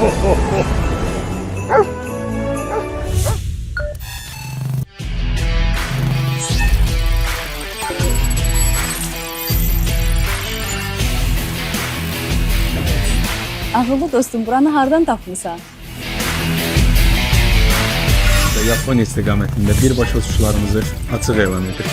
Ağıllı dostum, buranı hardan tapmısan? Yaponiya istiqamətində birbaşa uçuşlarımızı açıq elan edir.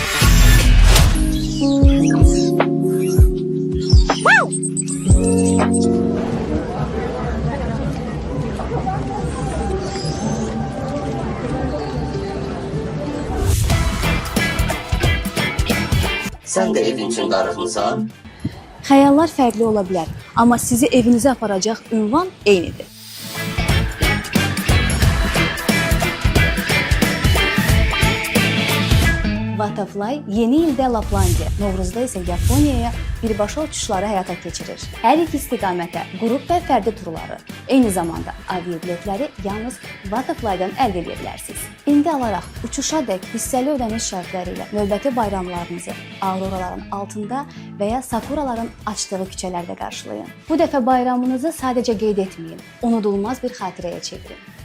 Sən də evin üçün darıxmısan? Xəyallar fərqli ola bilər, amma sizi evinizə aparacaq ünvan eynidir. Vatafly yeni ildə Laplandiya, Novruzda isə Yaponiyaya birbaşa uçuşları həyata keçirir. Hər iki istiqamətə qrup və fərdi turları, eyni zamanda aviabiletləri yalnız Vatafly'dan əldə edə bilərsiniz. İndi alaraq uçuşadək hissəli ödəniş şərtləri ilə növbəti bayramlarınızı auroraların altında və ya sakuraların açdığı küçələrdə qarşılayın. Bu dəfə bayramınızı sadəcə qeyd etməyin, unudulmaz bir xatirəyə çevirin.